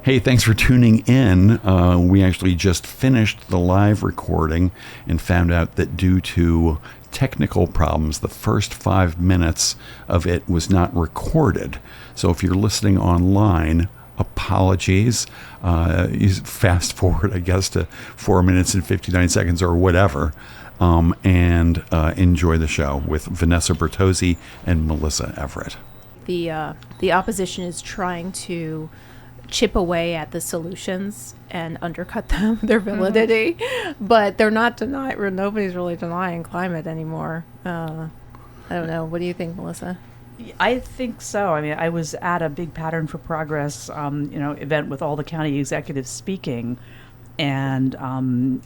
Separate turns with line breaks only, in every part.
Hey, thanks for tuning in. We actually just finished the live recording and found out that due to technical problems, the first 5 minutes of it was not recorded. So if you're listening online, apologies. You fast forward, I guess, to 4 minutes and 59 seconds or whatever, and enjoy the show with Vanessa Bertozzi and Melissa Everett.
The opposition is trying to chip away at the solutions and undercut them, their validity, but they're not denying. Nobody's really denying climate anymore. I don't know. What do you think, Melissa?
I think so. I mean, I was at a big Pattern for Progress, event with all the county executives speaking, and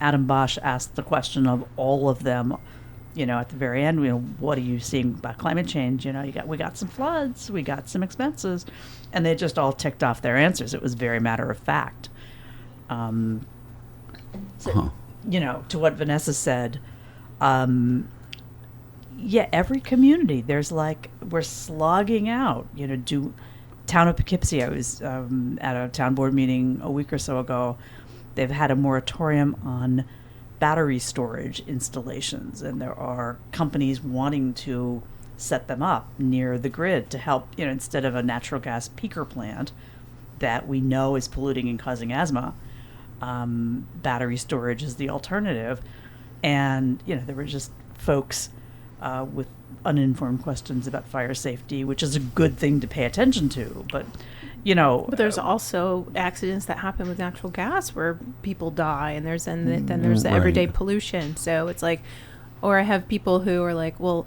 Adam Bosch asked the question of all of them. At the very end, what are you seeing about climate change? We got some floods, we got some expenses, and they just all ticked off their answers. It was very matter of fact. To what Vanessa said, every community, we're slogging out. Town of Poughkeepsie, I was at a town board meeting a week or so ago. They've had a moratorium on battery storage installations, and there are companies wanting to set them up near the grid to help, instead of a natural gas peaker plant that we know is polluting and causing asthma, battery storage is the alternative. And, there were just folks with uninformed questions about fire safety, which is a good thing to pay attention to. But,
But there's also accidents that happen with natural gas where people die, and there's then there's the everyday pollution. So it's like, or I have people who are like, well,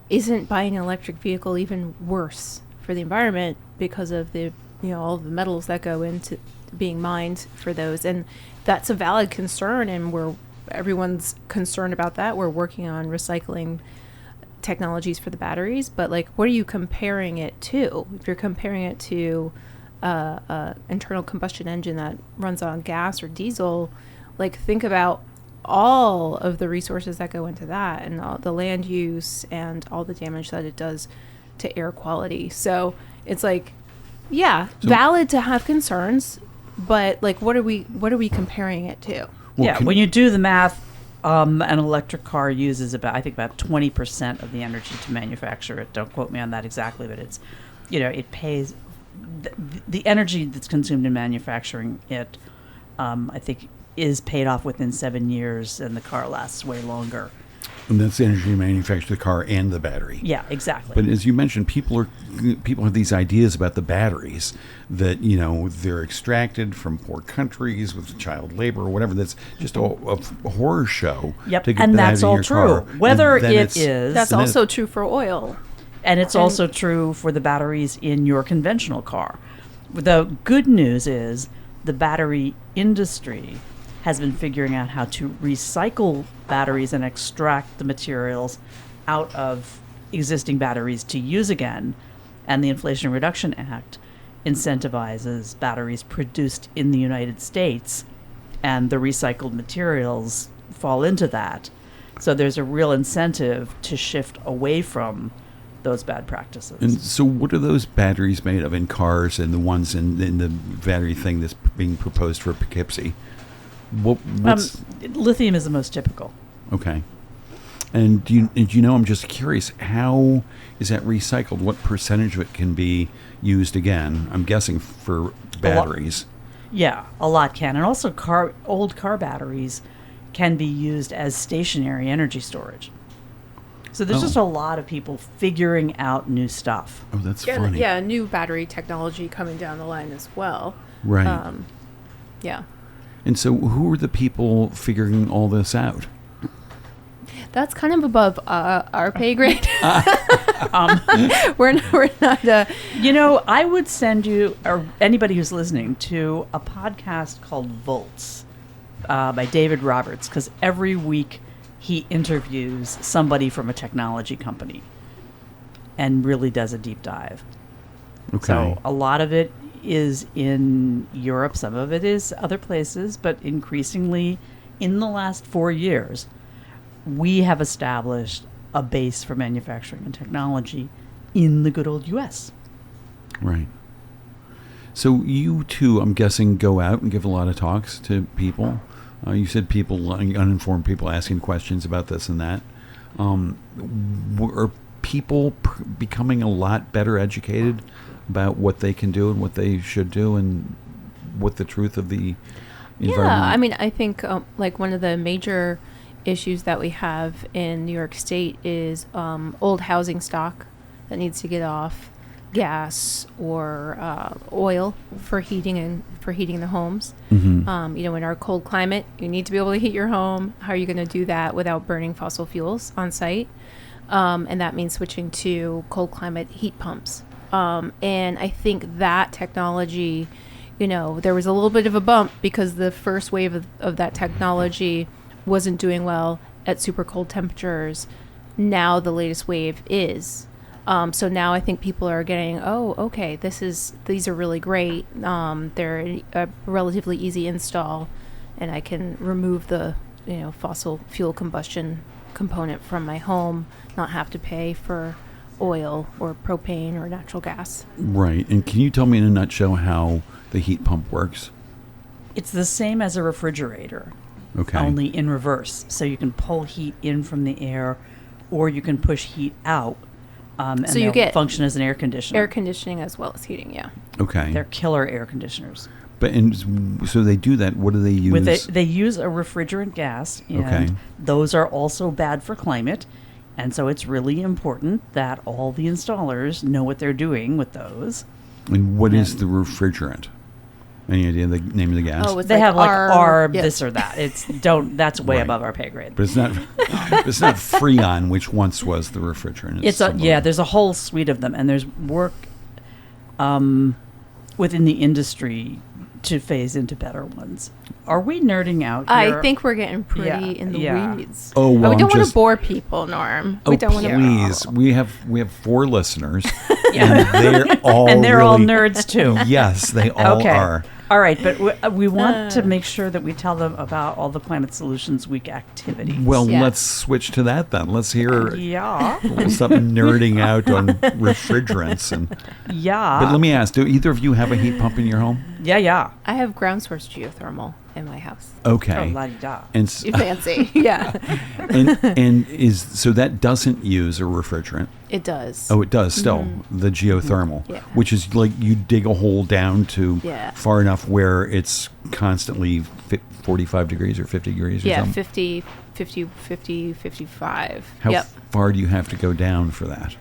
isn't buying an electric vehicle even worse for the environment because of the all the metals that go into being mined for those? And that's a valid concern, and everyone's concerned about that. We're working on recycling technologies for the batteries, but what are you comparing it to? If you're comparing it to internal combustion engine that runs on gas or diesel, think about all of the resources that go into that, and all the land use and all the damage that it does to air quality. So it's valid to have concerns, but what are we comparing it to?
Well,
when you do the math, an electric car uses about 20% of the energy to manufacture it. Don't quote me on that exactly, but it's, it pays the energy that's consumed in manufacturing it. I think is paid off within 7 years, and the car lasts way longer.
And that's the energy to manufacture the car and the battery.
Yeah, exactly.
But as you mentioned, people have these ideas about the batteries that they're extracted from poor countries with child labor or whatever. That's just a horror show.
Yep,
to get
and
that
that's
out of
all
your
true.
car.
Whether it is,
that's also true for oil,
and it's also true for the batteries in your conventional car. The good news is the battery industry has been figuring out how to recycle batteries and extract the materials out of existing batteries to use again. And the Inflation Reduction Act incentivizes batteries produced in the United States, and the recycled materials fall into that. So there's a real incentive to shift away from those bad practices.
And so what are those batteries made of in cars, and the ones in the battery thing that's being proposed for Poughkeepsie?
Lithium is the most typical.
Okay. And do you know, I'm just curious, how is that recycled? What percentage of it can be used again? I'm guessing for batteries.
A lot can. And also old car batteries can be used as stationary energy storage. So there's just a lot of people figuring out new stuff.
Oh, that's funny.
Yeah, new battery technology coming down the line as well.
Right.
Yeah. And
so who are the people figuring all this out?
That's kind of above our pay grade. We're not.
I would send you, or anybody who's listening, to a podcast called Volts by David Roberts, because every week he interviews somebody from a technology company and really does a deep dive.
Okay.
So a lot of it is in Europe, some of it is other places, but increasingly in the last 4 years, we have established a base for manufacturing and technology in the good old U.S.
Right. So you too, I'm guessing, go out and give a lot of talks to people. You said people, uninformed people asking questions about this and that. Are people becoming a lot better educated about what they can do and what they should do and what the truth of the environment?
Yeah, I mean, I think like one of the major issues that we have in New York State is old housing stock that needs to get off gas or oil for heating the homes.
Mm-hmm.
In our cold climate, you need to be able to heat your home. How are you going to do that without burning fossil fuels on site? And that means switching to cold climate heat pumps. And I think that technology, there was a little bit of a bump because the first wave of that technology wasn't doing well at super cold temperatures. Now the latest wave is. So now I think people are getting, okay, these are really great. They're a relatively easy install, and I can remove the, fossil fuel combustion component from my home, not have to pay for oil or propane or natural gas.
Right. And can you tell me in a nutshell how the heat pump works?
It's the same as a refrigerator,
Okay.
only in reverse. So you can pull heat in from the air, or you can push heat out. And
So you
they'll
get
function as an air conditioner.
air conditioning as well as heating, yeah.
Okay.
They're killer air conditioners.
But so they do that. What do they use?
They use a refrigerant gas, and
Okay.
those are also bad for climate. And so it's really important that all the installers know what they're doing with those.
And what is the refrigerant? Any idea the name of the gas?
Oh, it's
They have like
ARB, yeah.
this or that. That's way
Right.
above our pay grade.
But it's not Freon, which once was the refrigerant.
There's a whole suite of them, and there's work within the industry to phase into better ones. Are we nerding out here?
I think we're getting pretty
Yeah,
in the
yeah.
weeds.
Oh, well,
we don't
I'm
want
just-
to bore people, Norm.
Oh,
We don't want to.
please. We have 4 listeners, and they're all
and they're all
really-
nerds too.
Yes, they all
Okay.
are.
All right, but we want to make sure that we tell them about all the Climate Solutions Week activities.
Well,
Yeah.
let's switch to that then. Let's hear.
Yeah.
We'll stop nerding out on refrigerants.
Yeah.
But let me ask: do either of you have a heat pump in your home?
Yeah.
I have ground source geothermal in my house.
Okay.
Oh, la-di-da.
And
Fancy, yeah.
and so that doesn't use a refrigerant.
It does.
Oh, it does still, the geothermal,
Yeah.
which is like you dig a hole down to
Yeah.
far enough where it's constantly 45 degrees or 50 degrees or
Yeah,
something.
50, 55.
How
Yep.
far do you have to go down for that?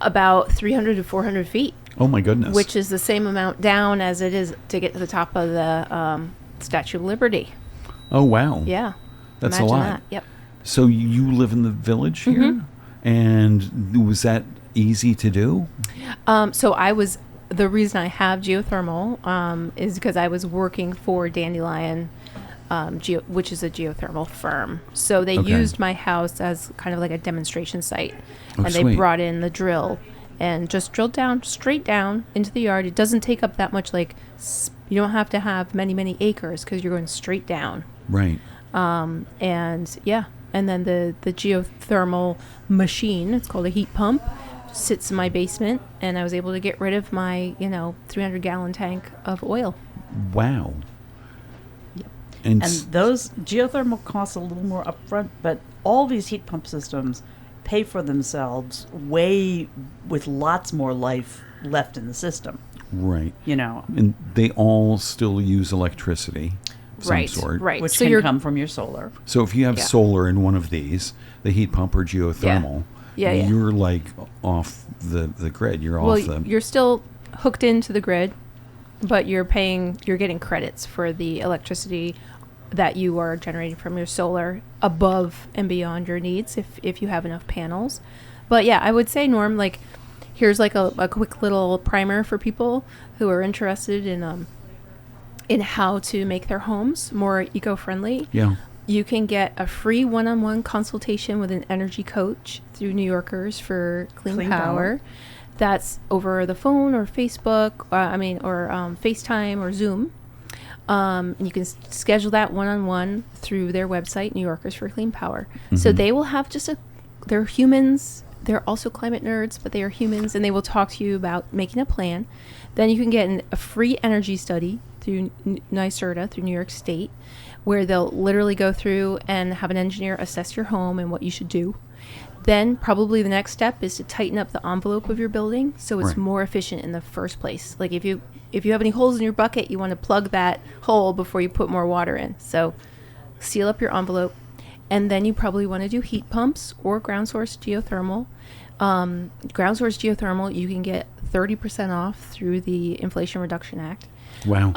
About 300 to 400 feet,
Oh, my goodness.
which is the same amount down as it is to get to the top of the Statue of Liberty.
Oh, wow.
Yeah.
That's
Imagine
a lot.
that. Yep.
So you live in the village here?
Mm-hmm.
And was that easy to do?
The reason I have geothermal is because I was working for Dandelion, which is a geothermal firm. So they
Okay.
used my house as kind of like a demonstration site.
Oh,
And they
sweet.
brought in the drill and just drilled down, straight down into the yard. It doesn't take up that much, you don't have to have many, many acres because you're going straight down.
Right.
And then the geothermal machine, it's called a heat pump, sits in my basement, and I was able to get rid of my 300-gallon tank of oil.
Wow.
Yep.
And,
And those geothermal costs a little more upfront, but all these heat pump systems pay for themselves with lots more life left in the system.
right.
And
they all still use electricity of some sort.
Right.
which
So
can
you're
come from your solar.
So if you have
Yeah.
solar in one of these, the heat pump or geothermal,
Yeah, yeah.
you're like off the grid. You're
well,
off the.
you're still hooked into the grid, but you're getting credits for the electricity that you are generating from your solar above and beyond your needs if you have enough panels. But yeah, I would say, Norm, here's a quick little primer for people who are interested in how to make their homes more eco-friendly.
Yeah.
You can get a free one-on-one consultation with an energy coach through New Yorkers for Clean
Clean
Power.
Power.
That's over the phone or Facebook, or FaceTime or Zoom. And you can schedule that one-on-one through their website, New Yorkers for Clean Power. So they will have they're humans they're also climate nerds, but they are humans, and they will talk to you about making a plan. Then you can get a free energy study through NYSERDA, through New York State, where they'll literally go through and have an engineer assess your home and what you should do. Then probably the next step is to tighten up the envelope of your building so it's more efficient in the first place. Like if you have any holes in your bucket, you want to plug that hole before you put more water in. So seal up your envelope. And then you probably want to do heat pumps or ground source geothermal. Ground source geothermal, you can get 30% off through the Inflation Reduction Act.
Wow.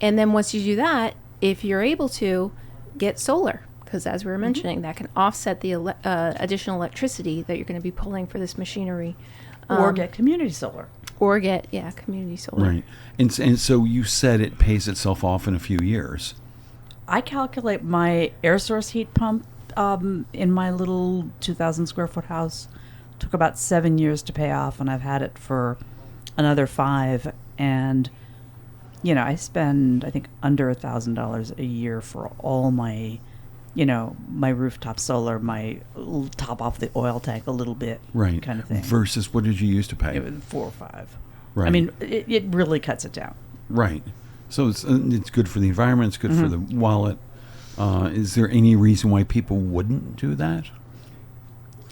And then once you do that, if you're able to, get solar. Because as we were mentioning, that can offset the additional electricity that you're going to be pulling for this machinery.
Or get community solar.
Or get, community solar.
Right. And so you said it pays itself off in a few years.
I calculate my air source heat pump in my little 2,000 square foot house took about 7 years to pay off, and I've had it for another 5. And, I spend, I think, under $1,000 a year for all my... my rooftop solar, my top off the oil tank a little bit,
right,
kind of thing.
Versus what did you used to pay?
It was 4 or 5.
Right.
I mean, it really cuts it down.
Right. So it's good for the environment. It's good for the wallet. Is there any reason why people wouldn't do that?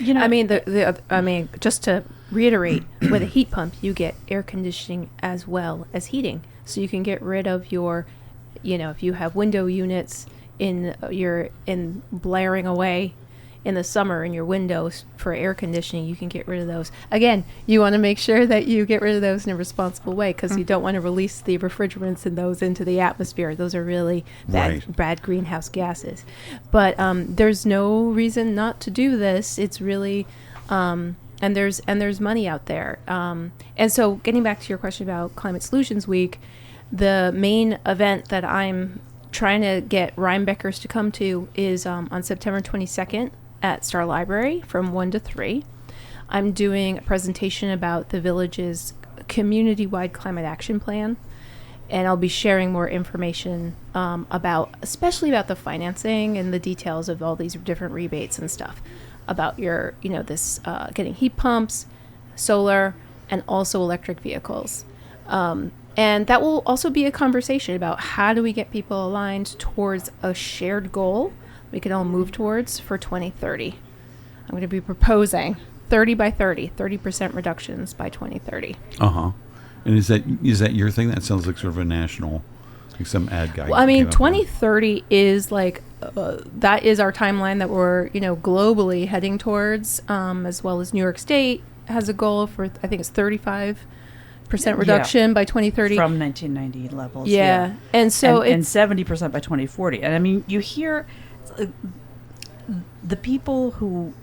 I mean, just to reiterate, with a heat pump, you get air conditioning as well as heating. So you can get rid of your, if you have window units in blaring away in the summer in your windows for air conditioning, you can get rid of those. Again, you want to make sure that you get rid of those in a responsible way, because you don't want to release the refrigerants in those into the atmosphere. Those are really bad greenhouse gases. But there's no reason not to do this. It's really and there's money out there. And so getting back to your question about Climate Solutions Week, the main event that I'm trying to get Rhinebeckers to come to is on September 22nd at Star Library from 1 to 3. I'm doing a presentation about the village's community-wide climate action plan, and I'll be sharing more information especially about the financing and the details of all these different rebates and stuff about your, this getting heat pumps, solar, and also electric vehicles. And that will also be a conversation about how do we get people aligned towards a shared goal we can all move towards for 2030. I'm going to be proposing 30 by 30, 30% reductions by 2030.
Uh-huh. And is that your thing? That sounds like sort of a national, like some ad guy.
Well, I mean, 2030 is like, that is our timeline that we're, globally heading towards, as well as New York State has a goal for, I think it's 35% reduction by 2030
from 1990 levels.
Yeah. And so
and 70% by 2040. And I mean, you hear the people who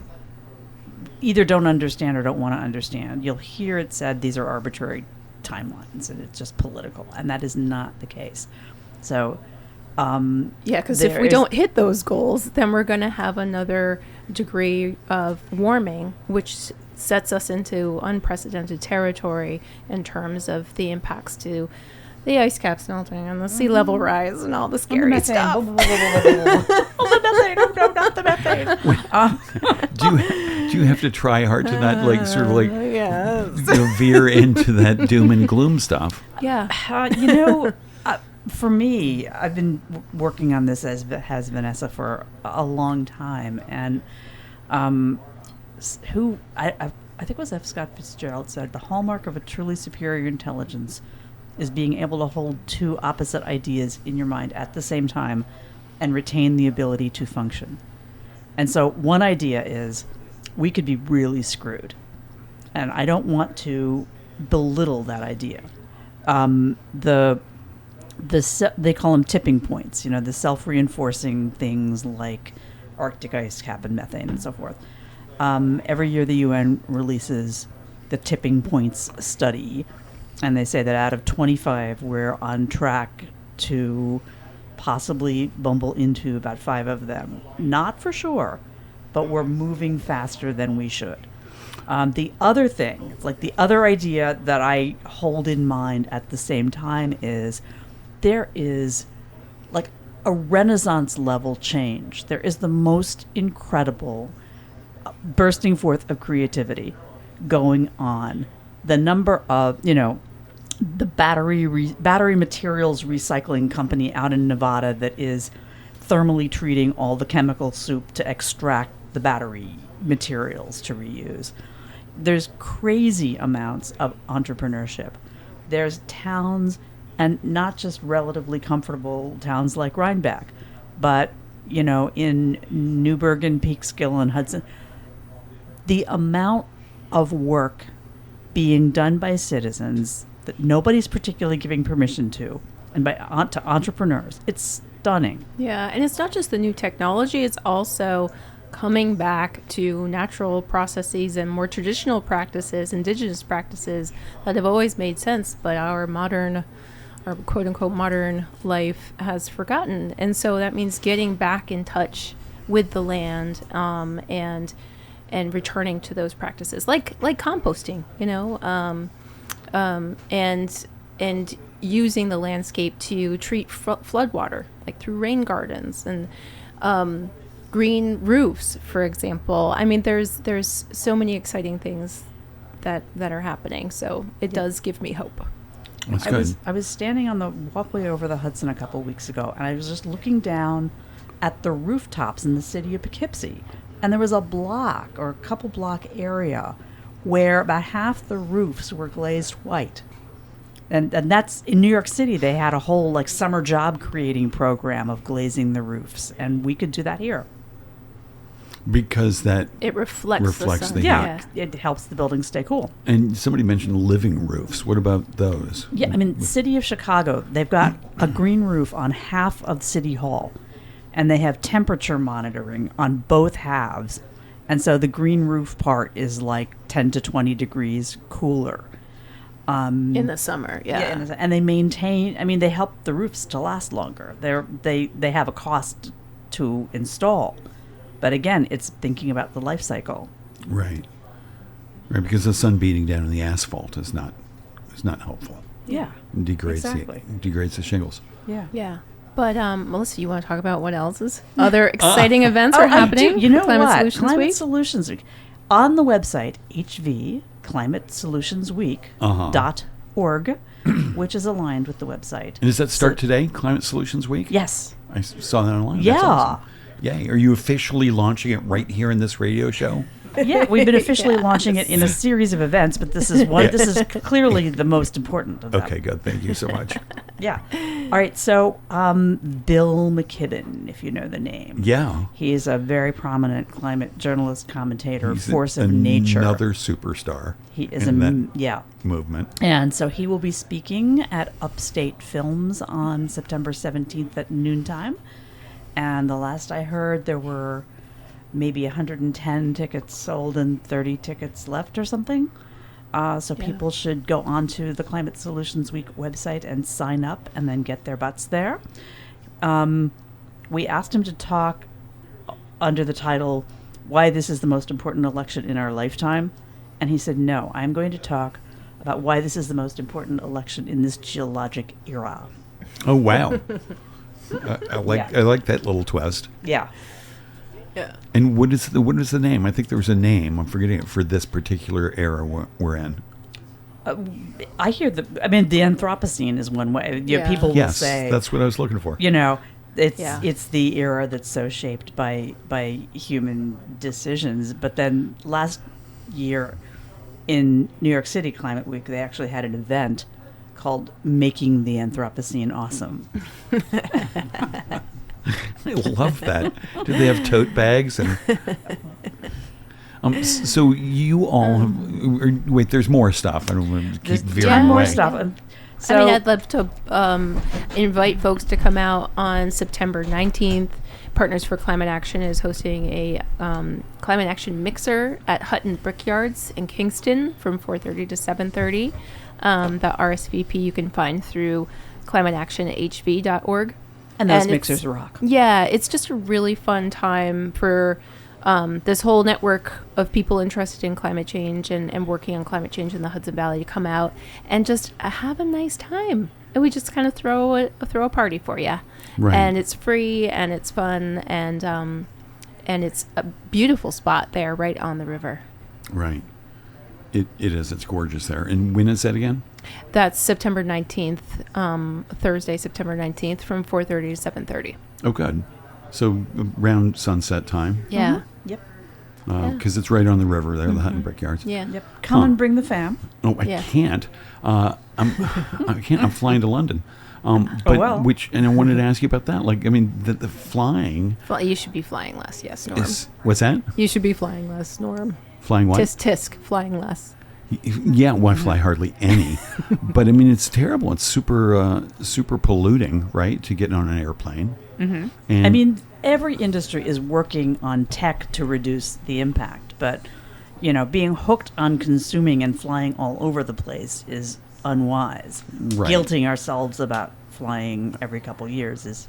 either don't understand or don't want to understand, you'll hear it said these are arbitrary timelines and it's just political, and that is not the case. So
because if we don't hit those goals, then we're going to have another degree of warming, which sets us into unprecedented territory in terms of the impacts to the ice caps melting and the sea level rise and all the scary stuff.
Oh, the methane. No, not the methane.
Do you have to try hard to not veer into that doom and gloom stuff?
Yeah.
For me, I've been working on this, as has Vanessa, for a long time, and I think it was F. Scott Fitzgerald said, the hallmark of a truly superior intelligence is being able to hold two opposite ideas in your mind at the same time and retain the ability to function. And so one idea is we could be really screwed. And I don't want to belittle that idea. They call them tipping points, the self-reinforcing things like Arctic ice cap and methane and so forth. Every year the UN releases the tipping points study, and they say that out of 25, we're on track to possibly bumble into about 5 of them. Not for sure, but we're moving faster than we should. The other thing, like the other idea that I hold in mind at the same time is there is like a Renaissance level change. There is the most incredible bursting forth of creativity going on. The number of, the battery materials recycling company out in Nevada that is thermally treating all the chemical soup to extract the battery materials to reuse. There's crazy amounts of entrepreneurship. There's towns, and not just relatively comfortable towns like Rhinebeck, but, in Newburgh and Peekskill and Hudson, the amount of work being done by citizens that nobody's particularly giving permission to, and to entrepreneurs, it's stunning.
Yeah, and it's not just the new technology, it's also coming back to natural processes and more traditional practices, indigenous practices that have always made sense, but our quote unquote modern life has forgotten. And so that means getting back in touch with the land, and returning to those practices like composting, and using the landscape to treat flood water, like through rain gardens and green roofs, for example. I mean, there's so many exciting things that are happening. So it does give me hope.
That's good.
I was standing on the walkway over the Hudson a couple weeks ago, and I was just looking down at the rooftops in the city of Poughkeepsie, and there was a block or a couple block area where about half the roofs were glazed white. And that's in New York City. They had a whole summer job creating program of glazing the roofs, and we could do that here.
Because
it reflects the sun.
It helps the building stay cool.
And somebody mentioned living roofs. What about those?
Yeah, I mean, City of Chicago, they've got a green roof on half of City Hall, and they have temperature monitoring on both halves. And so the green roof part is 10 to 20 degrees cooler.
In the summer, yeah.
And they they help the roofs to last longer. They have a cost to install. But again, it's thinking about the life cycle.
Right, because the sun beating down on the asphalt is not helpful.
Yeah.
It degrades the shingles.
Yeah.
Yeah. But Melissa, you want to talk about what else other exciting events are happening?
You know
Climate
what?
Solutions
Climate
Week?
Solutions Week. On the website, HVClimateSolutionsWeek.org, which is aligned with the website.
And does that start today, Climate Solutions Week?
Yes.
I saw that online.
Yeah.
That's awesome. Yay. Are you officially launching it right here in this radio show?
Yeah, we've been officially launching it in a series of events, but this is one. This is clearly the most important of them.
Okay, good. Thank you so much.
Yeah. All right. So, Bill McKibben, if you know the name.
Yeah.
He is a very prominent climate commentator, force of nature.
Another superstar.
He is
movement.
And so he will be speaking at Upstate Films on September 17th at noontime. And the last I heard, there were maybe 110 tickets sold and 30 tickets left or something. So people should go onto the Climate Solutions Week website and sign up and then get their butts there. We asked him to talk under the title, Why This is the Most Important Election in Our Lifetime. And he said, no, I'm going to talk about why this is the most important election in this geologic era.
Oh, wow. I like that little twist.
Yeah.
Yeah.
And what is the name? I think there was a name. I'm forgetting it for this particular era we're in.
I hear the Anthropocene is one way. People will say.
Yes, that's what I was looking for.
It's the era that's so shaped by human decisions. But then last year in New York City Climate Week, they actually had an event called Making the Anthropocene Awesome.
I love that. Did they have tote bags? And so you all have, wait, there's more stuff. I don't want to keep veering away.
More stuff. So,
I'd love to invite folks to come out on September 19th. Partners for Climate Action is hosting a Climate Action mixer at Hutton Brickyards in Kingston from 4:30 to 7:30. The RSVP you can find through climateactionhv.org.
And those mixers rock.
Yeah, it's just a really fun time for this whole network of people interested in climate change and working on climate change in the Hudson Valley to come out and just have a nice time. And we just kind of throw a party for you.
Right.
And it's free and it's fun and it's a beautiful spot there, right on the river.
Right. It is. It's gorgeous there. And when is that again?
That's September 19th, Thursday, September 19th, from 4:30 to 7:30.
Oh, good. So around sunset time.
Yeah.
Yep.
Because it's right on the river there, the Hut and Brick Yards.
Yeah.
Yep. Come and bring the fam.
Oh, I
Yeah.
can't. I can't. I'm flying to London. But
well.
and I wanted to ask you about that. Like, I mean, the flying
You should be flying less, yes, Norm.
is, what's that?
You should be flying less, Norm.
Flying what?
Tisk, flying less.
Yeah, well, I fly hardly any. But I mean, it's terrible. It's super polluting, right? To get on an airplane.
Mm-hmm.
And
I mean, every industry is working on tech to reduce the impact, but being hooked on consuming and flying all over the place is unwise.
Right.
Guilting ourselves about flying every couple years is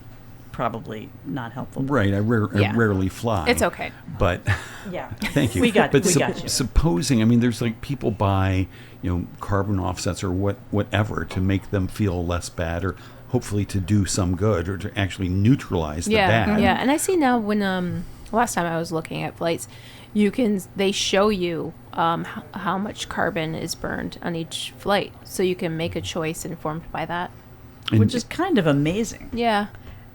probably not helpful.
Right. I rarely fly.
It's okay.
But
Yeah.
thank you.
We got
But
you.
supposing, I mean, there's like people buy, carbon offsets or whatever to make them feel less bad, or hopefully to do some good, or to actually neutralize the bad.
Yeah. And I see now when last time I was looking at flights, they show you how much carbon is burned on each flight, so you can make a choice informed by that.
Which is kind of amazing.
Yeah.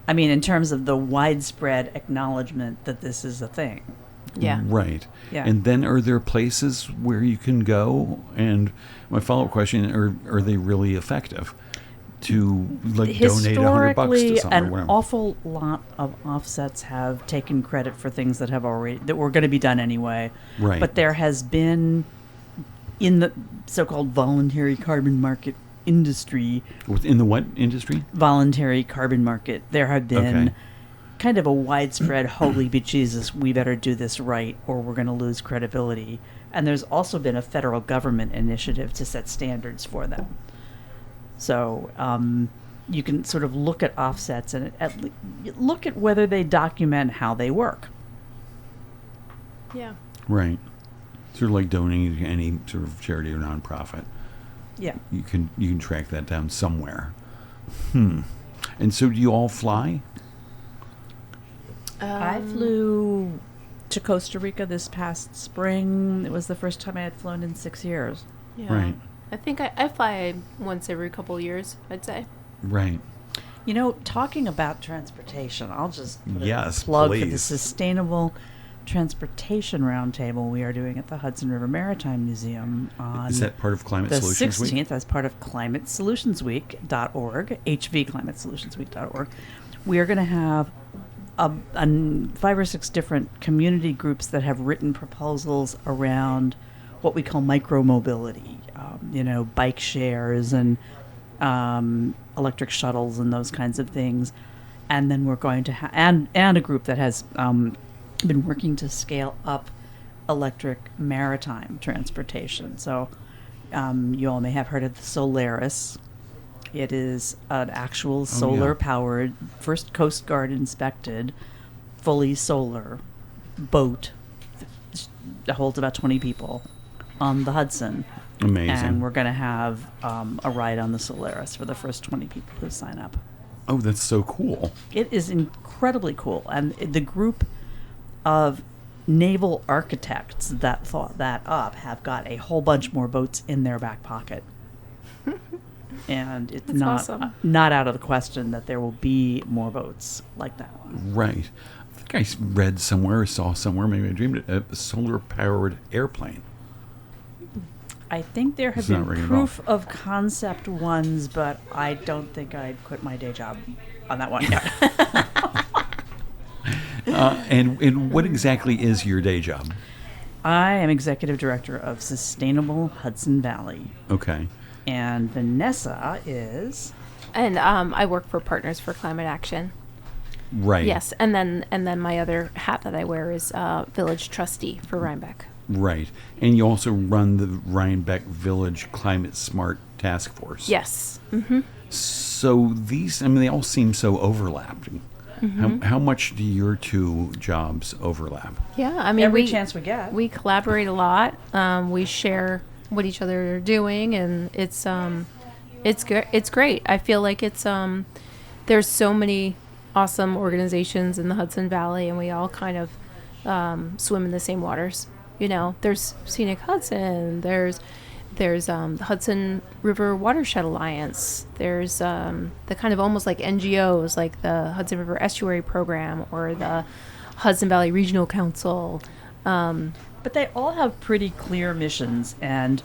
I mean, in terms of the widespread acknowledgement that this is a thing.
Yeah.
Right.
Yeah.
And then are there places where you can go? And my follow-up question, are they really effective to donate $100 to
Historically,
something or
an
whatever?
awful lot of offsets have taken credit for things that were going to be done anyway.
Right.
But there has been, in the so-called voluntary carbon market industry,
In the what industry?
voluntary carbon market, there have been
Okay.
kind of a widespread, holy bejesus, we better do this right or we're going to lose credibility. And there's also been a federal government initiative to set standards for them. So you can sort of look at offsets and look at whether they document how they work.
Yeah.
Right. Sort of like donating to any sort of charity or nonprofit.
Yeah.
You can track that down somewhere. And so do you all fly?
I flew to Costa Rica this past spring. It was the first time I had flown in 6 years.
Yeah.
Right.
I think I fly once every couple years, I'd say.
Right.
Talking about transportation, I'll just put
Yes,
a plug for the
please.
Sustainable Transportation Roundtable we are doing at the Hudson River Maritime Museum on
Is that part of Climate
the
Solutions
16th
Week?
as part of climatesolutionsweek.org, hvclimatesolutionsweek.org. We are going to have 5 or 6 different community groups that have written proposals around what we call micromobility, bike shares and electric shuttles and those kinds of things. And then we're going to and a group that has been working to scale up electric maritime transportation. So you all may have heard of the Solaris. It is an actual solar-powered, first Coast Guard inspected, fully solar boat that holds about 20 people on the Hudson.
Amazing.
And we're going to have a ride on the Solaris for the first 20 people who sign up.
Oh, that's so cool.
It is incredibly cool. And the group of naval architects that thought that up have got a whole bunch more boats in their back pocket. And it's
That's awesome.
not out of the question that there will be more boats like that one.
Right. I think I read somewhere or saw somewhere, maybe I dreamed it, a solar-powered airplane.
I think there have
It's not
been
ringing a
proof of concept ones, but I don't think I'd quit my day job on that one yet.
And what exactly is your day job?
I am executive director of Sustainable Hudson Valley.
Okay.
And Vanessa is...
And I work for Partners for Climate Action.
Right.
Yes, and then my other hat that I wear is village trustee for Rhinebeck.
Right. And you also run the Rhinebeck Village Climate Smart Task Force.
Yes. Mm-hmm.
So these, I mean, they all seem so overlapping.
Mm-hmm.
How much do your two jobs overlap?
Yeah, I mean,
Every chance we get.
We collaborate a lot. We share what each other are doing, and it's good. It's great. I feel like there's so many awesome organizations in the Hudson Valley, and we all kind of swim in the same waters. You know, there's Scenic Hudson, there's the Hudson River Watershed Alliance, there's the kind of almost like NGOs, like the Hudson River Estuary Program or the Hudson Valley Regional Council.
But they all have pretty clear missions, and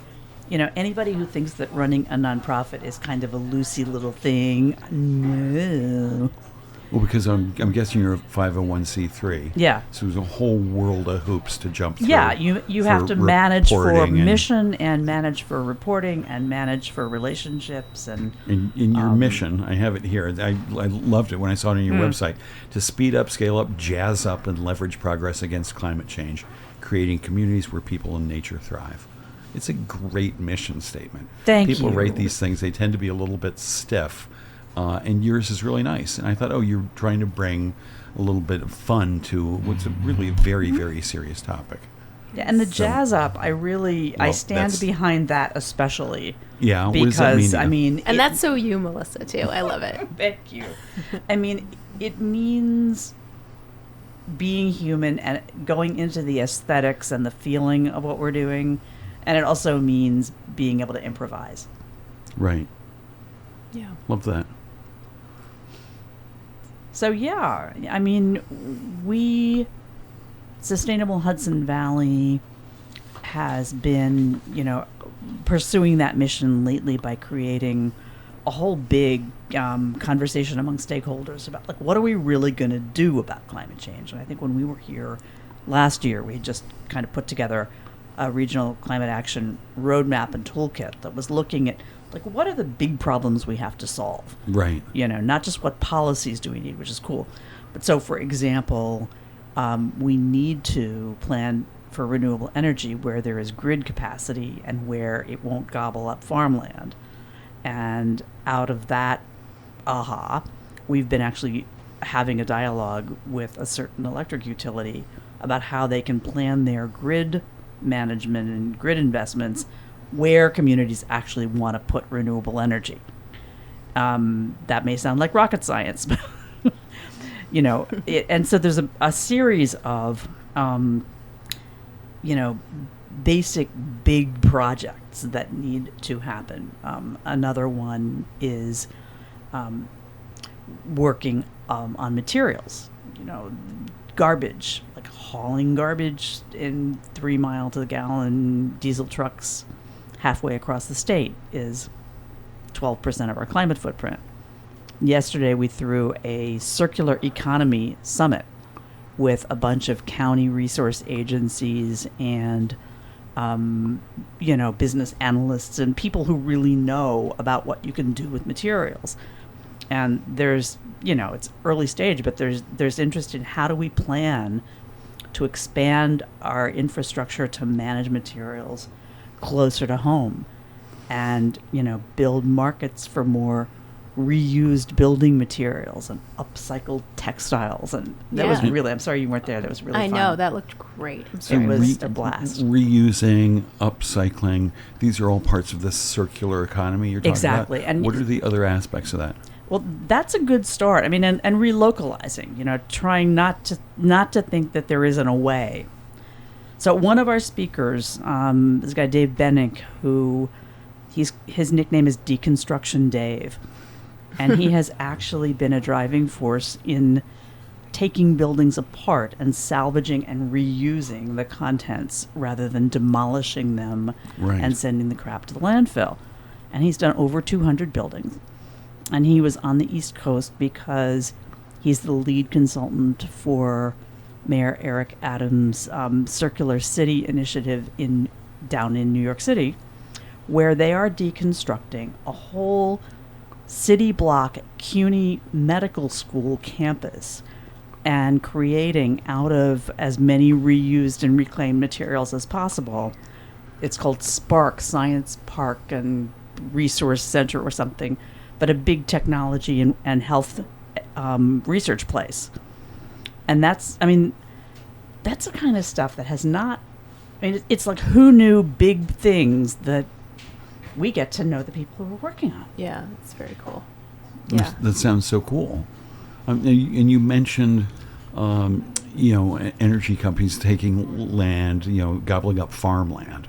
you know, anybody who thinks that running a nonprofit is kind of a loosey little thing, no.
Well, because I'm guessing you're a 501c3.
Yeah.
So there's a whole world of hoops to jump through.
Yeah, you have to manage for
reporting
mission and manage for reporting and manage for relationships and
in your mission, I have it here. I loved it when I saw it on your website. To speed up, scale up, jazz up, and leverage progress against climate change, creating communities where people and nature thrive. It's a great mission statement.
Thank you.
People write these things, they tend to be a little bit stiff. And yours is really nice. And I thought, you're trying to bring a little bit of fun to what's really a very, very serious topic.
Yeah, and the jazz up, I stand
that's-
behind that especially.
Yeah, what
because
does that mean to you?
And that's so you, Melissa, too. I love it.
Thank you. I mean, it means being human and going into the aesthetics and the feeling of what we're doing. And it also means being able to improvise.
Right.
Yeah.
Love that.
So, yeah, I mean, Sustainable Hudson Valley has been, you know, pursuing that mission lately by creating a whole big conversation among stakeholders about, like, what are we really going to do about climate change? And I think when we were here last year, we just kind of put together a regional climate action roadmap and toolkit that was looking at, like, what are the big problems we have to solve?
Right.
You know, not just what policies do we need, which is cool. But so, for example, we need to plan for renewable energy where there is grid capacity and where it won't gobble up farmland. And out of that, we've been actually having a dialogue with a certain electric utility about how they can plan their grid management and grid investments where communities actually want to put renewable energy. That may sound like rocket science, but you know, and so there's a series of, you know, basic big projects that need to happen. Another one is working on materials, you know, garbage, like hauling garbage in 3 mile to the gallon diesel trucks halfway across the state is 12% of our climate footprint. Yesterday, we threw a circular economy summit with a bunch of county resource agencies and, you know, business analysts and people who really know about what you can do with materials. And there's, you know, it's early stage, but there's interest in how do we plan to expand our infrastructure to manage materials closer to home and, you know, build markets for more reused building materials and upcycled textiles. And that was really, I'm sorry you weren't there. That was really fun.
I know, that looked great.
It was a blast.
Reusing, upcycling, these are all parts of this circular economy you're talking
Exactly.
about.
And
what are the other aspects of that?
Well, that's a good start. I mean, and relocalizing, you know, trying not to think that there isn't a way. So one of our speakers, this guy Dave Bennick, who his nickname is Deconstruction Dave, and he has actually been a driving force in taking buildings apart and salvaging and reusing the contents rather than demolishing them and sending the crap to the landfill. And he's done over 200 buildings. And he was on the East Coast because he's the lead consultant for Mayor Eric Adams' Circular City initiative down in New York City, where they are deconstructing a whole city block CUNY Medical School campus and creating out of as many reused and reclaimed materials as possible. It's called Spark Science Park and Resource Center or something, but a big technology and health research place. And that's the kind of stuff that has not, it's like, who knew big things that we get to know the people who are working on.
Yeah, it's very cool. Yeah.
That sounds so cool. And you mentioned energy companies taking land, gobbling up farmland.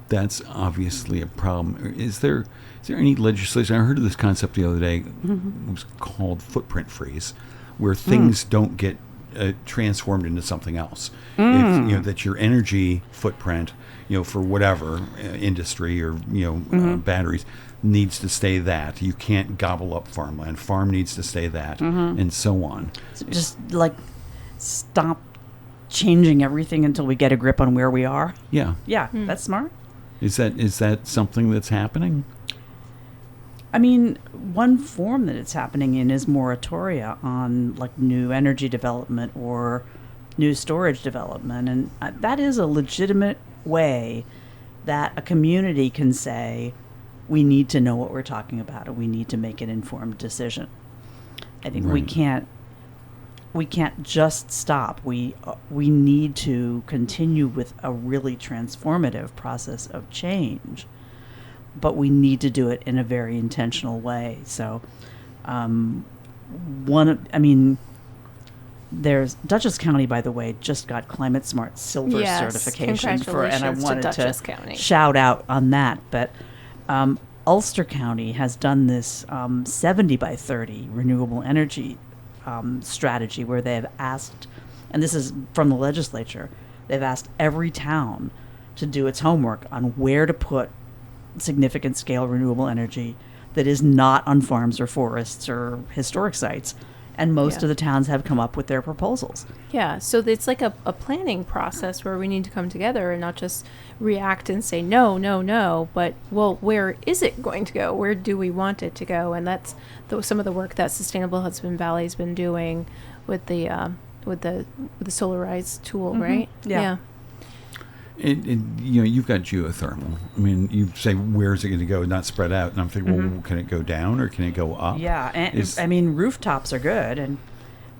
That's obviously a problem. Is there any legislation? I heard of this concept the other day. It was called footprint freeze, where things don't get transformed into something else. If, that your energy footprint, for whatever industry or batteries needs to stay that. You can't gobble up farmland. Farm needs to stay that, and so on.
So just like stop changing everything until we get a grip on where we are.
Yeah.
Yeah, that's smart.
Is that something that's happening?
I mean, one form that it's happening in is moratoria on like new energy development or new storage development, and that is a legitimate way that a community can say, we need to know what we're talking about, and we need to make an informed decision. I think we can't just stop. We need to continue with a really transformative process of change, but we need to do it in a very intentional way. So, there's Dutchess County, by the way, just got Climate Smart Silver certification and I wanted to shout out on that. But Ulster County has done this 70 by 30 renewable energy strategy where they have asked, and this is from the legislature, they've asked every town to do its homework on where to put significant scale renewable energy that is not on farms or forests or historic sites. And most of the towns have come up with their proposals.
Yeah, so it's like a planning process where we need to come together and not just react and say no, no, no, but, well, where is it going to go? Where do we want it to go? And that's some of the work that Sustainable Hudson Valley's been doing with the Solarize tool, right?
Yeah.
You've got geothermal. I mean, you say, where's it going to go? Not spread out. And I'm thinking, well, can it go down or can it go up?
Yeah, and rooftops are good, and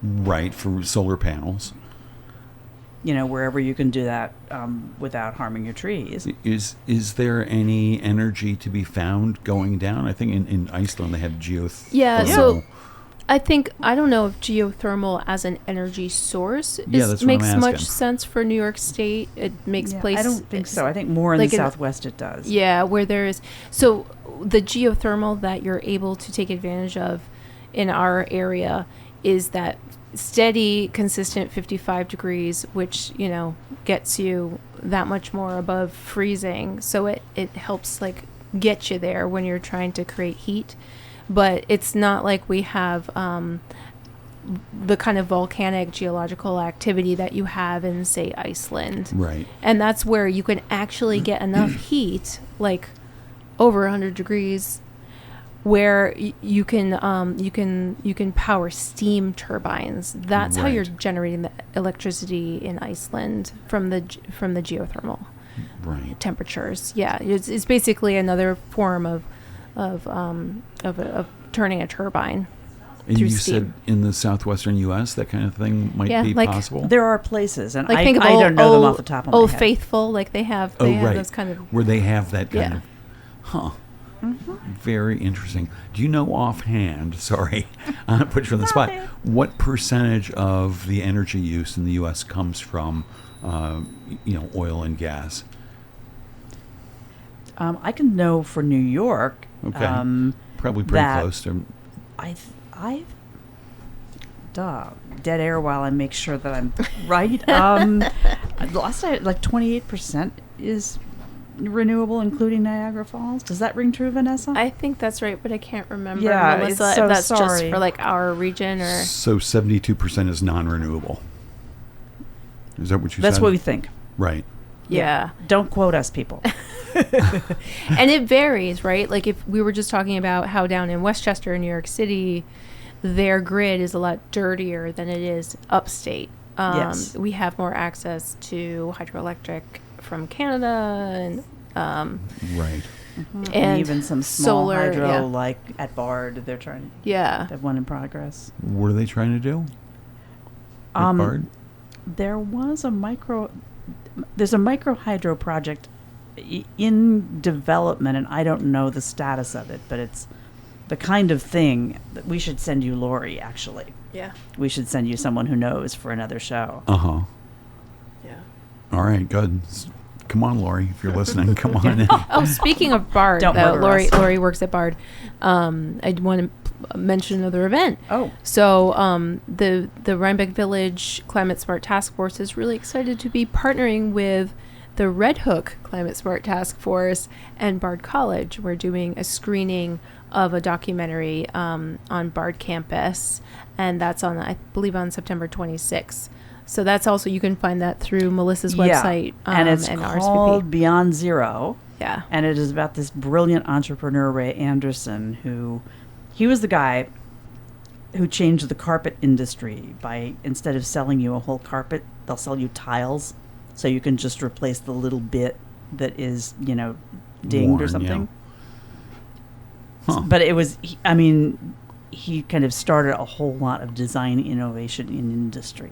right, for solar panels.
Wherever you can do that without harming your trees.
Is there any energy to be found going down? I think in Iceland they have geothermal.
Yeah, so I don't know if geothermal as an energy source makes much sense for New York State. It makes places.
I don't think so. I think more in the Southwest it does.
Yeah, where there is. So the geothermal that you're able to take advantage of in our area is that steady, consistent 55 degrees, which, gets you that much more above freezing. So it helps get you there when you're trying to create heat. But it's not like we have the kind of volcanic geological activity that you have in, say, Iceland.
Right.
And that's where you can actually get enough heat, like over 100 degrees, where you can power steam turbines. That's how you're generating the electricity in Iceland from the geothermal temperatures. Yeah, it's basically another form of turning a turbine.
And you
steam.
said in the southwestern U.S. that kind of thing might be possible?
There are places, and I
think of
don't know them off the top of my head.
Old Faithful, they have those kind of...
Where they have that kind of... Huh. Mm-hmm. Very interesting. Do you know offhand, sorry, I'll put you on the spot, what percentage of the energy use in the U.S. comes from, oil and gas?
I can know for New York.
Okay. Probably pretty close to...
dead air while I make sure that I'm right. Last I 28% is renewable, including Niagara Falls. Does that ring true, Vanessa?
I think that's right, but I can't remember,
yeah,
Melissa,
if
that's
sorry.
just for our region or...
So 72% is non-renewable. Is that what you said?
That's what we think.
Right.
Yeah.
Don't quote us, people.
And it varies, right? If we were just talking about how down in Westchester, New York City, their grid is a lot dirtier than it is upstate.
Yes.
We have more access to hydroelectric from Canada and
right. Mm-hmm. And even some small
solar,
hydro, at Bard, they're trying. They have one in progress.
What are they trying to do? At Bard?
There's a micro hydro project in development, and I don't know the status of it, but the kind of thing that we should send you Lori, actually.
Yeah.
We should send you someone who knows for another show.
Uh-huh.
Yeah.
All right, good. Come on, Lori, if you're listening, come on in.
Oh, speaking of Bard,
Don't murder us.
Lori works at Bard. I want to mention another event.
Oh.
So the Rhinebeck Village Climate Smart Task Force is really excited to be partnering with the Red Hook Climate Smart Task Force and Bard College. We're doing a screening of a documentary on Bard campus, and that's on, I believe, on September 26th. So that's also, you can find that through Melissa's website.
And it's called
RSVP.
Beyond Zero.
Yeah.
And it is about this brilliant entrepreneur, Ray Anderson, he was the guy who changed the carpet industry by, instead of selling you a whole carpet, they'll sell you tiles. So you can just replace the little bit that is, dinged
Worn,
or something.
Yeah. Huh.
But it was, he kind of started a whole lot of design innovation in industry.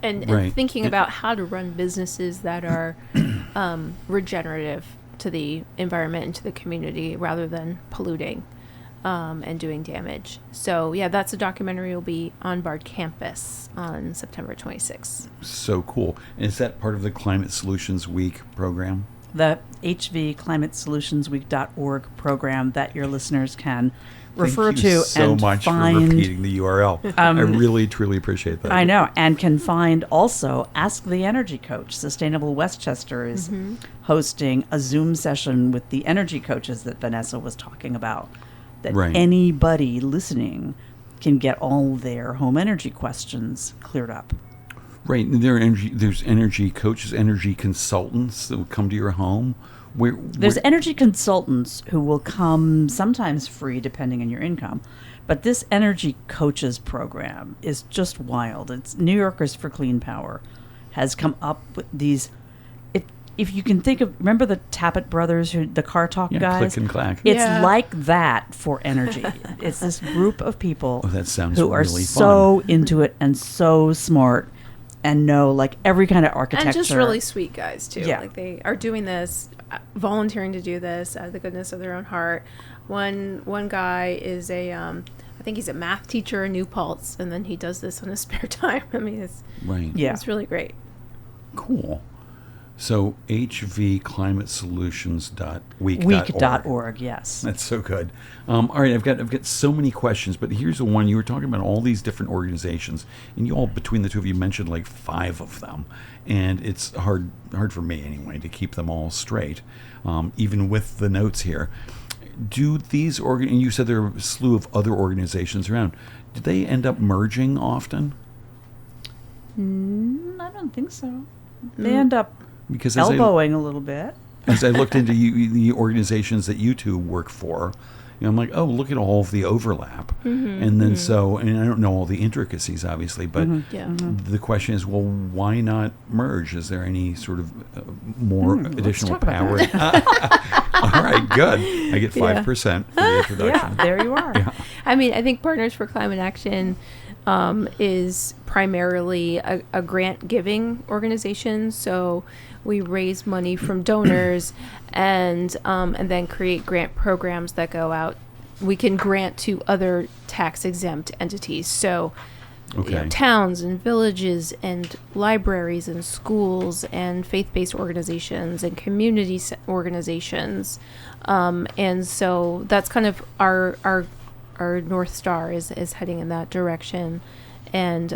And
Right.
thinking about how to run businesses that are regenerative to the environment and to the community rather than polluting and doing damage. So, yeah, that's a documentary will be on Bard campus on September 26th.
So cool. And is that part of the Climate Solutions Week program?
The hvclimatesolutionsweek.org program that your listeners can refer
Thank you
to
so
and
much
find.
for repeating the URL. I really, truly appreciate that.
I know, and can find also Ask the Energy Coach. Sustainable Westchester is hosting a Zoom session with the energy coaches that Vanessa was talking about. That
Right.
anybody listening can get all their home energy questions cleared up.
Right. There's energy coaches, energy consultants that will come to your home.
There's energy consultants who will come sometimes free depending on your income. But this energy coaches program is just wild. It's New Yorkers for Clean Power has come up with these. If you can think of, remember the Tappet brothers, the car talk guys?
Click and clack.
It's
Yeah.
like that for energy. It's this group of people
That sounds
who are
really
so
fun.
into it and so smart and know like every kind of architecture.
And just really sweet guys, too.
Yeah.
Like, they are doing this, volunteering to do this out of the goodness of their own heart. One guy is I think he's a math teacher in New Paltz, and then he does this on his spare time. I mean, it's really great.
Cool. So hvclimatesolutions.week.org.
Week.org, yes.
That's so good. All right, I've got so many questions, but here's the one. You were talking about all these different organizations, and you all, between the two of you, mentioned like 5 of them, and it's hard for me anyway to keep them all straight, even with the notes here. Do these and you said there are a slew of other organizations around. Do they end up merging often?
I don't think so. They end up
Because
elbowing a little bit.
as I looked into the organizations that you two work for, I'm like, oh, look at all of the overlap. And then and I don't know all the intricacies, obviously, but the question is, well, why not merge? Is there any sort of more additional power? All right, good. I get 5% for the introduction.
Yeah, there you are.
Yeah.
I mean, I think Partners for Climate Action is primarily a grant-giving organization. So we raise money from donors and then create grant programs that go out. We can grant to other tax-exempt entities. So towns and villages and libraries and schools and faith-based organizations and community organizations. And so that's kind of our North Star is heading in that direction. And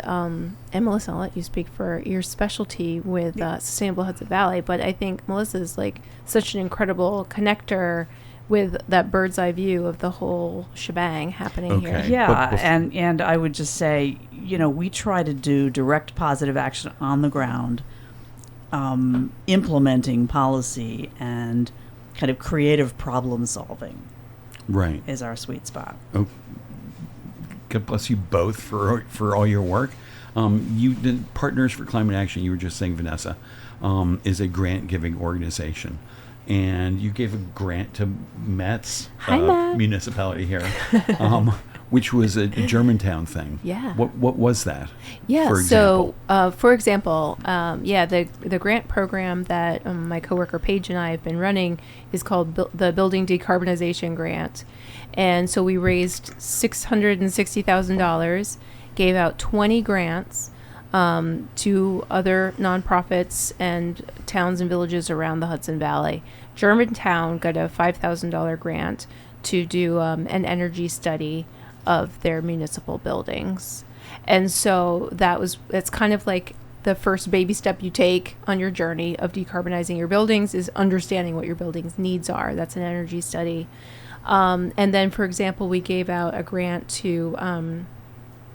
Melissa, I'll let you speak for your specialty with Sustainable Hudson Valley, but I think Melissa is like such an incredible connector with that bird's eye view of the whole shebang happening here.
Yeah, and I would just say, we try to do direct positive action on the ground, implementing policy and kind of creative problem solving.
Right.
Is our sweet spot.
Oh, God bless you both for all your work. You did Partners for Climate Action. You were just saying, Vanessa, is a grant-giving organization, and you gave a grant to Metz
Hi, Matt.
municipality here. which was a Germantown thing.
Yeah.
What was that?
Yeah.
For example?
So, for example, the grant program that my coworker Paige and I have been running is called the Building Decarbonization Grant, and so we raised $660,000, gave out 20 grants to other nonprofits and towns and villages around the Hudson Valley. Germantown got a $5,000 grant to do an energy study of their municipal buildings. And so it's kind of like the first baby step you take on your journey of decarbonizing your buildings is understanding what your building's needs are. That's an energy study. And then, for example, we gave out a grant to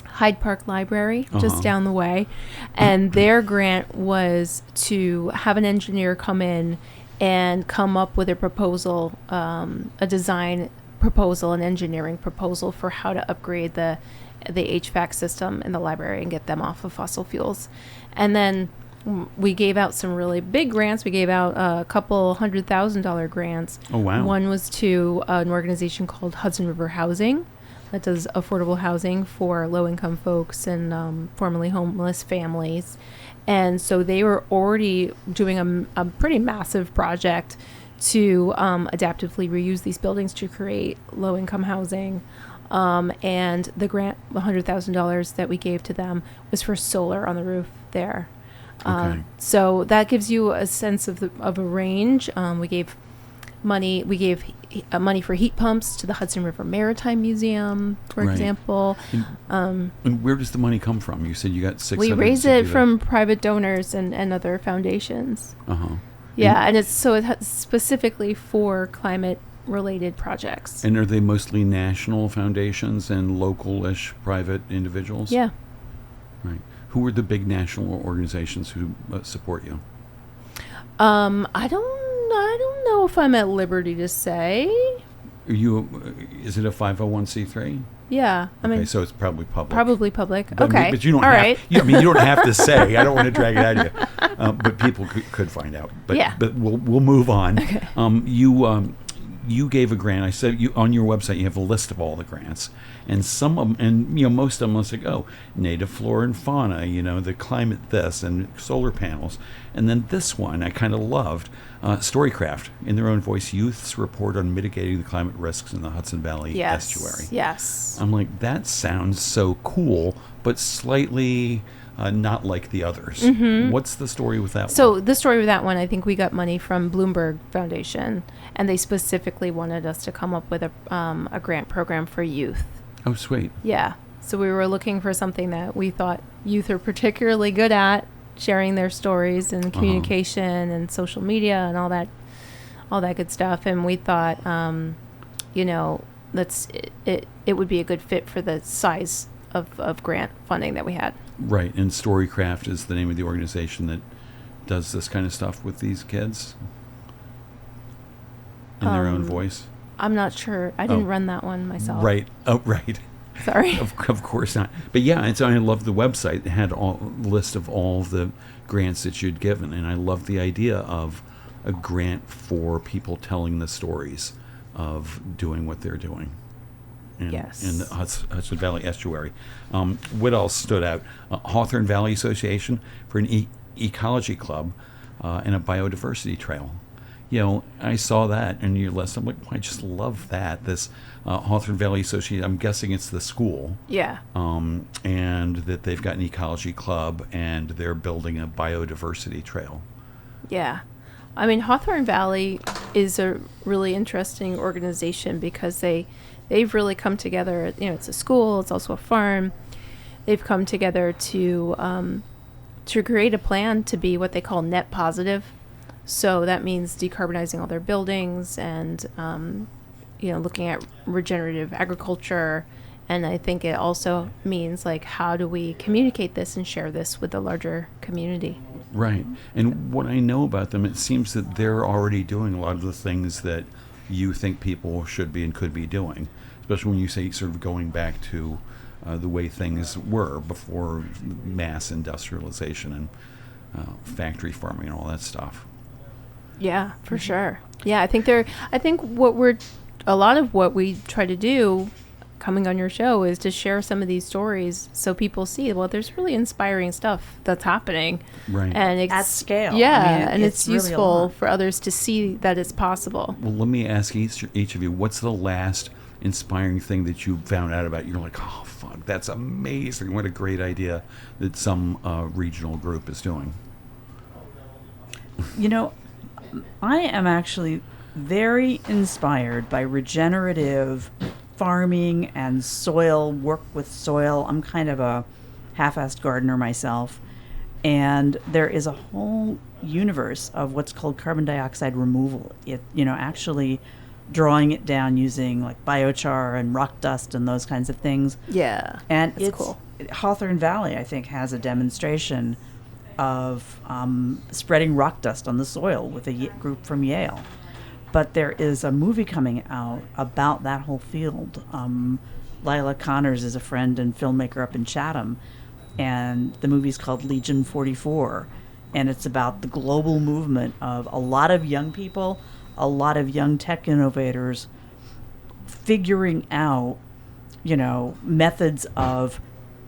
Hyde Park Library, just down the way. And their grant was to have an engineer come in and come up with a proposal, a design proposal, an engineering proposal for how to upgrade the HVAC system in the library and get them off of fossil fuels. And then we gave out some really big grants. We gave out a couple $100,000 grants.
Oh, wow.
One was to an organization called Hudson River Housing that does affordable housing for low-income folks and formerly homeless families. And so they were already doing a pretty massive project to adaptively reuse these buildings to create low-income housing. And the grant, $100,000 that we gave to them, was for solar on the roof there.
Okay.
So that gives you a sense of a range. We gave money. We gave money for heat pumps to the Hudson River Maritime Museum, for example.
And where does the money come from? You said you got $600.
We raise it from private donors and other foundations. Yeah, and it's specifically for climate-related projects.
And are they mostly national foundations and local-ish private individuals?
Yeah.
Right. Who are the big national organizations who support you?
I don't know if I'm at liberty to say.
Is it a 501c3?
Yeah, I mean,
so it's probably public.
Probably public.
But,
okay,
but you don't
all
have.
right.
You don't have to say. I don't want to drag it out of you. But people could find out. But,
yeah.
But we'll move on.
Okay.
You gave a grant. I said on your website you have a list of all the grants, and some of them, and most of them was like, native flora and fauna, the climate this, and solar panels, and then this one I kind of loved, Storycraft, in their own voice, youth's report on mitigating the climate risks in the Hudson Valley estuary.
Yes.
I'm like, that sounds so cool, but slightly not like the others. Mm-hmm. What's the story with that one?
So the story with that one, I think we got money from Bloomberg Foundation, and they specifically wanted us to come up with a grant program for youth.
Oh, sweet.
Yeah. So we were looking for something that we thought youth are particularly good at, sharing their stories and communication and social media and all that good stuff. And we thought, it would be a good fit for the size of grant funding that we had.
Right. And Storycraft is the name of the organization that does this kind of stuff with these kids in their own voice.
I'm not sure. I didn't run that one myself.
Right. Oh, right.
Sorry.
Of course not. But yeah, I love the website. It had a list of all the grants that you'd given, and I love the idea of a grant for people telling the stories of doing what they're doing. In the Hudson Valley Estuary. What else stood out? Hawthorne Valley Association for an ecology club and a biodiversity trail. I saw that in your list. I'm like, I just love that. This Hawthorne Valley Association, I'm guessing it's the school.
Yeah.
And that they've got an ecology club and they're building a biodiversity trail.
Yeah. I mean, Hawthorne Valley is a really interesting organization because they've really come together. It's a school. It's also a farm. They've come together to create a plan to be what they call net positive. So that means decarbonizing all their buildings and, looking at regenerative agriculture. And I think it also means, how do we communicate this and share this with the larger community?
Right. And what I know about them, it seems that they're already doing a lot of the things that you think people should be and could be doing, especially when you say sort of going back to the way things were before mass industrialization and factory farming and all that stuff.
Yeah, for sure. Yeah, I think a lot of what we try to do coming on your show is to share some of these stories so people see, well, there's really inspiring stuff that's happening.
Right.
And it's
at scale.
Yeah,
I mean,
and it's
really a
useful
lot.
for others to see that it's possible.
Well, let me ask each of you, what's the last inspiring thing that you found out about? You're like, oh, fuck, that's amazing. What a great idea that some regional group is doing.
You know, I am actually very inspired by regenerative farming and work with soil. I'm kind of a half-assed gardener myself. And there is a whole universe of what's called carbon dioxide removal. Actually drawing it down using like biochar and rock dust and those kinds of things.
Yeah,
And
that's cool.
Hawthorne Valley, I think, has a demonstration of spreading rock dust on the soil with a group from Yale. But there is a movie coming out about that whole field. Lila Connors is a friend and filmmaker up in Chatham, and the movie's called Legion 44, and it's about the global movement of a lot of young people, a lot of young tech innovators figuring out, methods of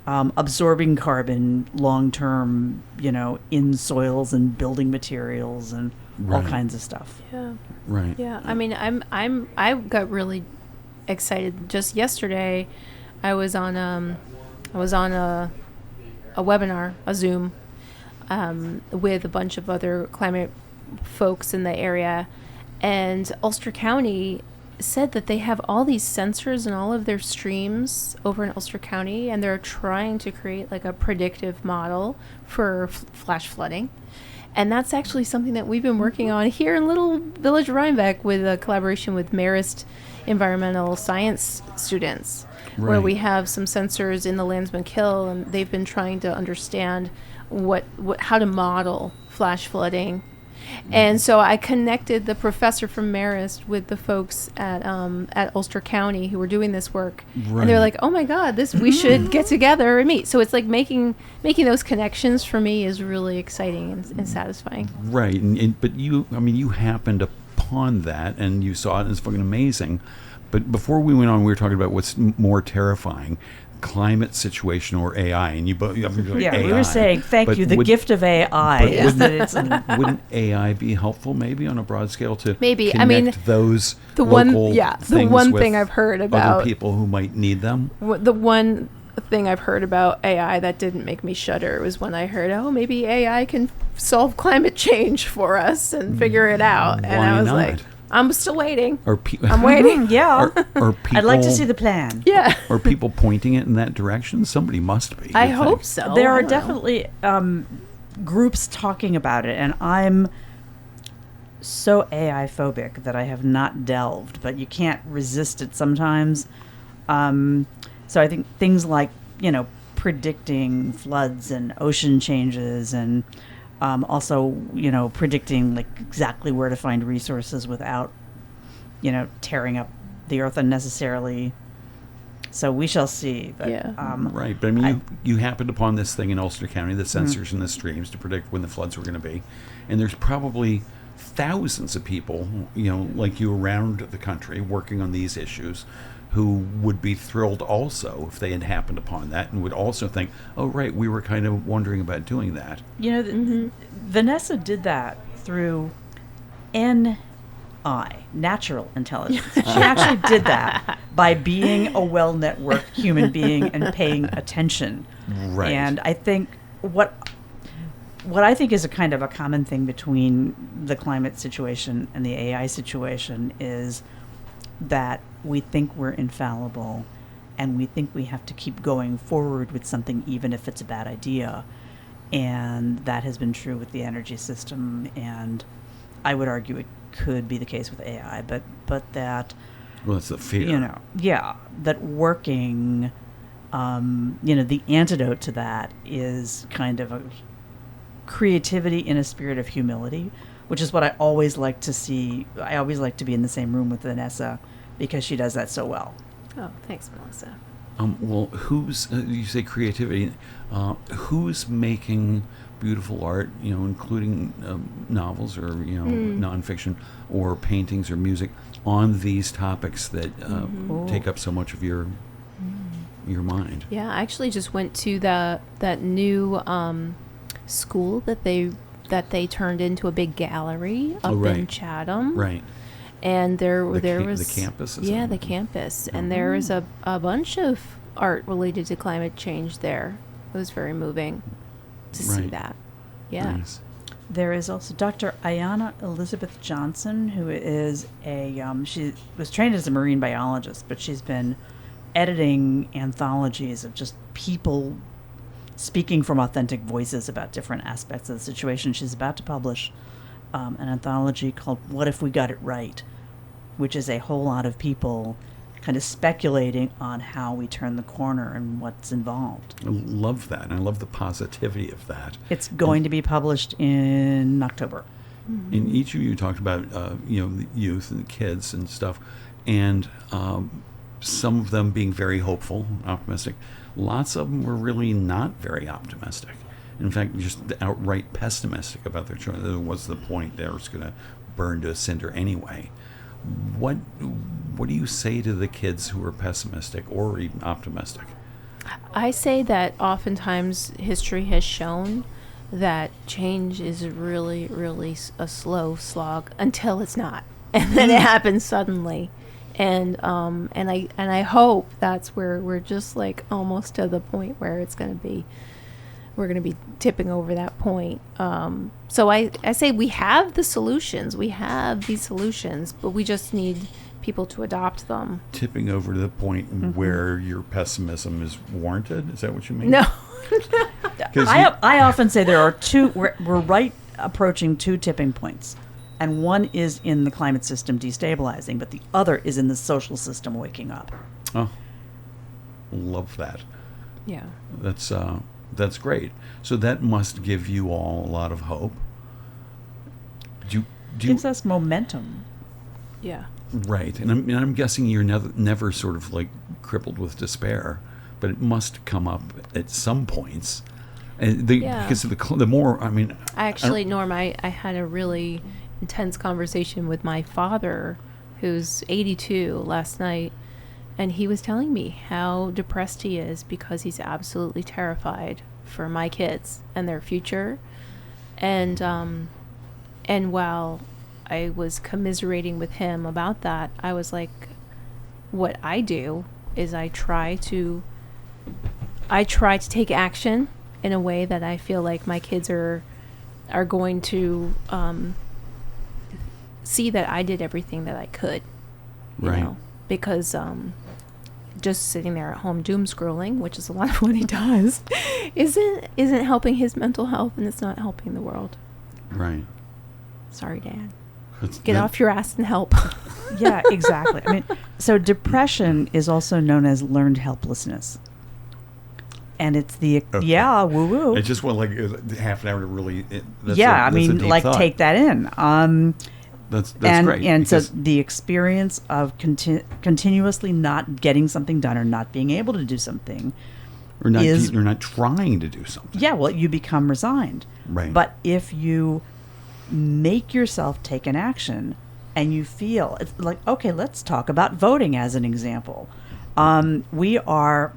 absorbing carbon long-term, in soils and building materials and all
Right.
kinds of stuff.
Yeah.
Right.
Yeah, I mean, I got really excited just yesterday. I was on a webinar, a Zoom, with a bunch of other climate folks in the area, and Ulster County said that they have all these sensors in all of their streams over in Ulster County, and they're trying to create like a predictive model for flash flooding. And that's actually something that we've been working on here in Little Village Rhinebeck with a collaboration with Marist environmental science students, where we have some sensors in the Landsman Kill, and they've been trying to understand how to model flash flooding. And so I connected the professor from Marist with the folks at Ulster County who were doing this work, and they're like, "Oh my God, we should get together and meet." So it's like making those connections for me is really exciting and satisfying.
Right. But you happened upon that and you saw it and it's fucking amazing. But before we went on, we were talking about what's more terrifying, climate situation or AI. And you both,
Yeah,
AI.
we were saying, thank you, the gift of AI
but
is that it's
wouldn't AI be helpful maybe on a broad scale to
Maybe.
connect those
the
local
one
with
thing I've heard about
other people who might need them?
the one thing I've heard about AI that didn't make me shudder was when I heard, oh, maybe AI can solve climate change for us and figure it out. And
Why
I was
not?
like, I'm still waiting.
Or
I'm waiting.
yeah.
Or people,
I'd like to see the plan.
Yeah.
Are people pointing it in that direction? Somebody must be.
I
you'd
hope
think.
so.
There
I
are
don't know.
definitely groups talking about it, and I'm so AI phobic that I have not delved, but you can't resist it sometimes. So I think things like, predicting floods and ocean changes, and also, predicting like exactly where to find resources without, tearing up the earth unnecessarily. So we shall see. But,
Yeah.
Right, but you happened upon this thing in Ulster County, the sensors in the streams to predict when the floods were going to be, and there's probably thousands of people, like you around the country working on these issues, who would be thrilled also if they had happened upon that, and would also think, oh right, we were kind of wondering about doing that.
Vanessa did that through NI, natural intelligence. She actually did that by being a well-networked human being and paying attention.
Right.
And I think what I think is a kind of a common thing between the climate situation and the AI situation is that we think we're infallible and we think we have to keep going forward with something even if it's a bad idea. And that has been true with the energy system, and I would argue it could be the case with AI, but that,
Well, that's the fear.
that working, the antidote to that is kind of a creativity in a spirit of humility, which is what I always like to see. I always like to be in the same room with Vanessa because she does that so well.
Oh, thanks, Melissa.
Well, who's you say creativity? Who's making beautiful art? Including novels or nonfiction or paintings or music on these topics that take up so much of your your mind.
Yeah, I actually just went to that new school that they turned into a big gallery up in Chatham.
Right.
And there was
the campus.
The campus, and there was a bunch of art related to climate change there. It was very moving to see that. Yeah.
Nice.
There is also Dr. Ayanna Elizabeth Johnson, who is she was trained as a marine biologist, but she's been editing anthologies of just people speaking from authentic voices about different aspects of the situation. She's about to publish an anthology called What If We Got It Right, which is a whole lot of people kind of speculating on how we turn the corner and what's involved.
I love that. And I love the positivity of that.
It's going to be published in October.
And each of you talked about, the youth and the kids and stuff, and some of them being very hopeful, optimistic. Lots of them were really not very optimistic. In fact, just outright pessimistic about their children. What's the point? They're just going to burn to a cinder anyway. What do you say to the kids who are pessimistic or even optimistic?
I say that oftentimes history has shown that change is really, really a slow slog until it's not, and then it happens suddenly. And I hope that's where we're just like almost to the point where we're going to be tipping over that point. So I say we have the solutions. We have these solutions, but we just need people to adopt them.
Tipping over to the point where your pessimism is warranted? Is that what you mean?
No.
I often say there are two, we're right approaching two tipping points. And one is in the climate system destabilizing, but the other is in the social system waking up.
Oh, love that.
Yeah.
That's great. So that must give you all a lot of hope.
Gives us momentum.
Yeah.
Right. And I'm guessing you're never sort of like crippled with despair, but it must come up at some points. And because the more,
Norm, I had a really intense conversation with my father, who's 82, last night. And he was telling me how depressed he is because he's absolutely terrified for my kids and their future. And while I was commiserating with him about that, I was like, what I do is I try to take action in a way that I feel like my kids are going to see that I did everything that I could. You know? Because just sitting there at home doom scrolling, which is a lot of what he does, isn't helping his mental health, and it's not helping the world.
Right.
Sorry, Dad. Get off your ass and help.
Yeah, exactly. So depression is also known as learned helplessness. And it's woo woo.
I just want like half an hour to really.
Take that in.
That's great.
And so the experience of continuously not getting something done or not being able to do something,
or not trying to do something.
Yeah, well, you become resigned.
Right.
But if you make yourself take an action and you feel it's like, okay, let's talk about voting as an example. We are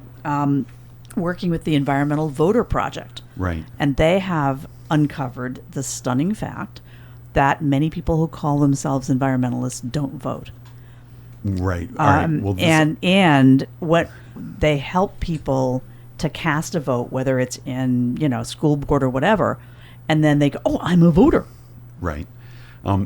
working with the Environmental Voter Project.
Right.
And they have uncovered the stunning fact that many people who call themselves environmentalists don't vote.
Right. All right. Well,
and what they help people to cast a vote, whether it's in school board or whatever, and then they go, "Oh, I'm a voter."
Right.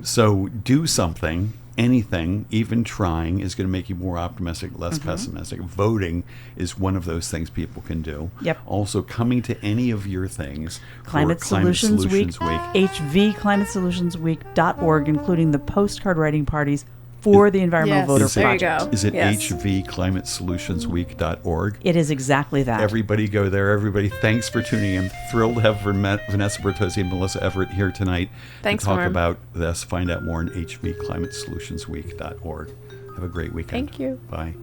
So do something. Anything, even trying, is going to make you more optimistic, less pessimistic. Voting is one of those things people can do.
Yep.
Also, coming to any of your things.
Climate Solutions Week. HVClimateSolutionsWeek.org, including the postcard writing parties for the Environmental Voter Project.
There you go.
Is it HVClimateSolutionsWeek.org?
It is exactly that.
Everybody go there. Everybody, thanks for tuning in. Thrilled to have Vanessa Bertozzi and Melissa Everett here tonight to talk about this. Find out more on HVClimateSolutionsWeek.org. Have a great weekend.
Thank you.
Bye.